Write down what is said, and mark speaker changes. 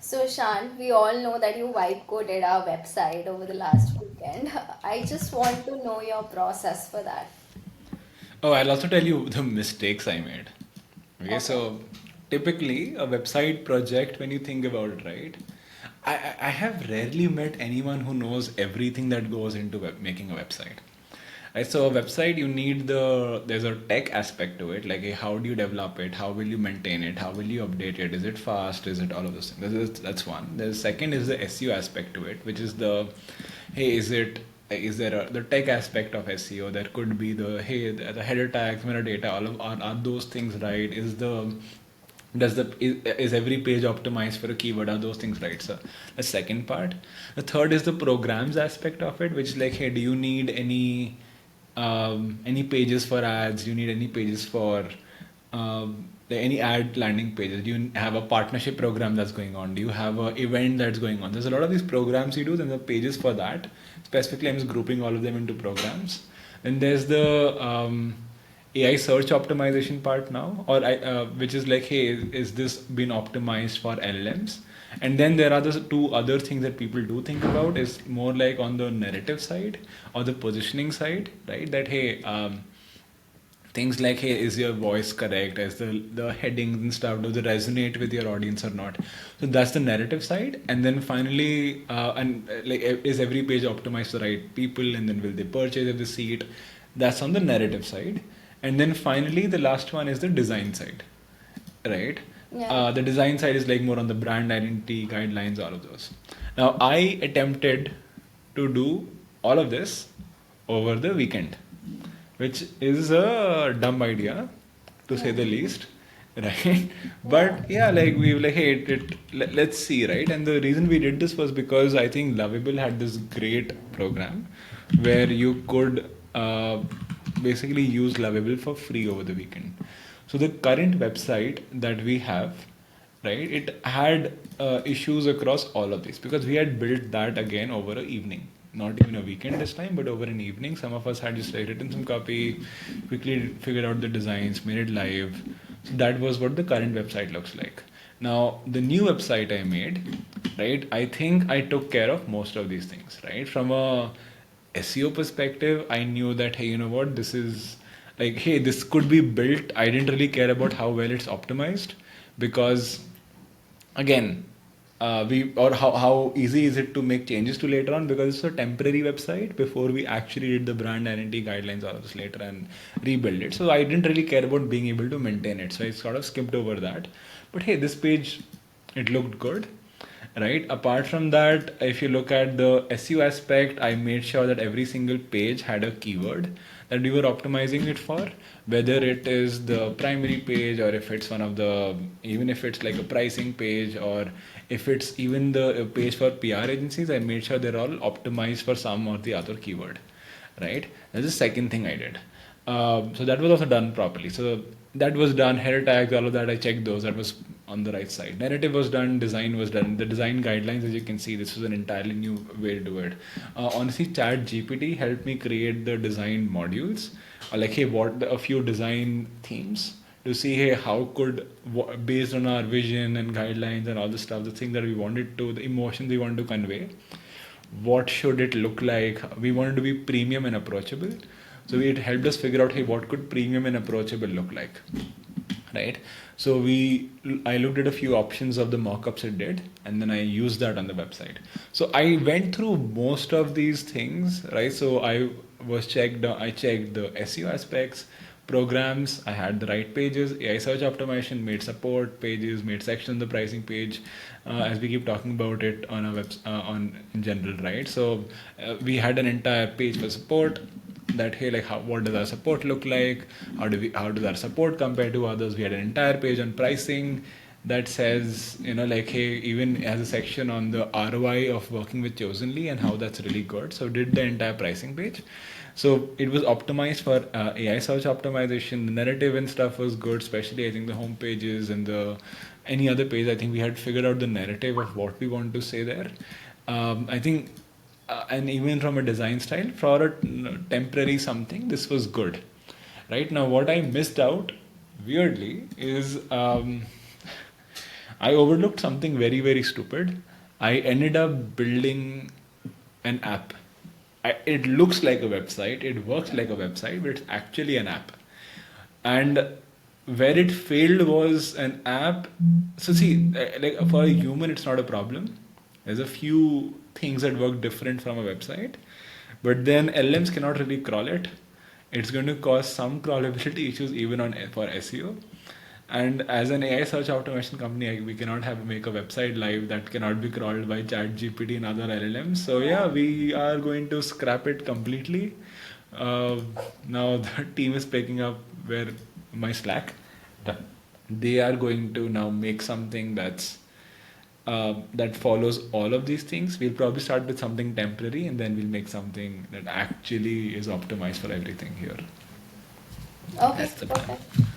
Speaker 1: So, Shan, we all know that you vibe coded our website over the last weekend. I just want to know your process for that.
Speaker 2: Oh, I'll also tell you the mistakes I made. Okay,
Speaker 1: Okay.
Speaker 2: so typically a website project, when you think about it, right? I have rarely met anyone who knows everything that goes into making a website. Right, so a website, you need there's a tech aspect to it, like how do you develop it, how will you maintain it, how will you update it, is it fast, is it all of those things. That's one. The second is the SEO aspect to it, which is hey, is there the tech aspect of SEO? There could be the header tags, metadata, all of are those things right? Is every page optimized for a keyword? Are those things right? So the second part. The third is the programs aspect of it, which is like, hey, do you need any pages for ads? Do you need any pages for any ad landing pages? Do you have a partnership program that's going on? Do you have an event that's going on? There's a lot of these programs you do, then the pages for that. Specifically, I'm just grouping all of them into programs. Then there's the AI search optimization part now, which is like, hey, is this been optimized for LLMs? And then there are the two other things that people do think about is more like on the narrative side or the positioning side, right? That hey, things like hey, is your voice correct, is the headings and stuff, do they resonate with your audience or not? So that's the narrative side. And then finally is every page optimized for the right people, and then will they purchase if they see it? That's on the narrative side. And then finally the last one is the design side, right?
Speaker 1: Yeah.
Speaker 2: The design side is like more on the brand identity guidelines, all of those. Now I attempted to do all of this over the weekend, which is a dumb idea to say
Speaker 1: Yeah.
Speaker 2: the least, right?
Speaker 1: Yeah.
Speaker 2: But yeah, like we were like, hey, let's see, right? And the reason we did this was because I think Lovable had this great program where you could basically use Lovable for free over the weekend. So the current website that we have, right, it had issues across all of these because we had built that again over an evening, not even a weekend this time, but over an evening. Some of us had just like written some copy, quickly figured out the designs, made it live. So that was what the current website looks like. Now the new website I made, right, I think I took care of most of these things, right? From a SEO perspective, I knew that hey, you know what, this is like, hey, this could be built. I didn't really care about how well it's optimized because again, we or how easy is it to make changes to later on, because it's a temporary website before we actually did the brand identity guidelines all of this later and rebuild it. So I didn't really care about being able to maintain it, so I sort of skipped over that. But hey, this page, it looked good, right? Apart from that, if you look at the SEO aspect, I made sure that every single page had a keyword that we were optimizing it for, whether it is the primary page or if it's one of the, even if it's like a pricing page or if it's even the page for PR agencies, I made sure they're all optimized for some or the other keyword, right? That's the second thing I did. So that was also done properly. So that was done. Header tags, all of that, I checked those. That was on the right side. Narrative was done. Design was done. The design guidelines, as you can see, this was an entirely new way to do it. Honestly, ChatGPT helped me create the design modules. Like, hey, what a few design themes to see, hey, how could based on our vision and guidelines and all the stuff, the thing that we wanted to, the emotions we wanted to convey, what should it look like? We wanted to be premium and approachable. So it helped us figure out, hey, what could premium and approachable look like, right? So I looked at a few options of the mockups it did, and then I used that on the website. So I went through most of these things, right? So I checked the SEO aspects, programs, I had the right pages, AI search optimization, made support pages, made section on the pricing page, as we keep talking about it on our on in general, right? So we had an entire page for support, that hey, like what does our support look like, how does our support compare to others. We had an entire page on pricing that says, like, hey, even has a section on the ROI of working with Chosenly and how that's really good. So did the entire pricing page. So it was optimized for AI search optimization. The narrative and stuff was good, especially I think the home pages and the any other page. I think we had figured out the narrative of what we want to say there. I think and even from a design style for a temporary something, this was good. Right now what I missed out weirdly is I overlooked something very, very stupid. I ended up building an app. It looks like a website, it works like a website, but it's actually an app. And where it failed was an app. So see, like for a human, it's not a problem. There's a few things that work different from a website, but then LMs cannot really crawl it. It's going to cause some crawlability issues even on for SEO. And as an AI search automation company, we cannot have make a website live that cannot be crawled by ChatGPT and other LLMs. So yeah, we are going to scrap it completely. Uh, Now the team is picking up where my Slack. They are going to now make something that follows all of these things. We'll probably start with something temporary, and then we'll make something that actually is optimized for everything here.
Speaker 1: Okay,
Speaker 2: That's the plan.
Speaker 1: perfect.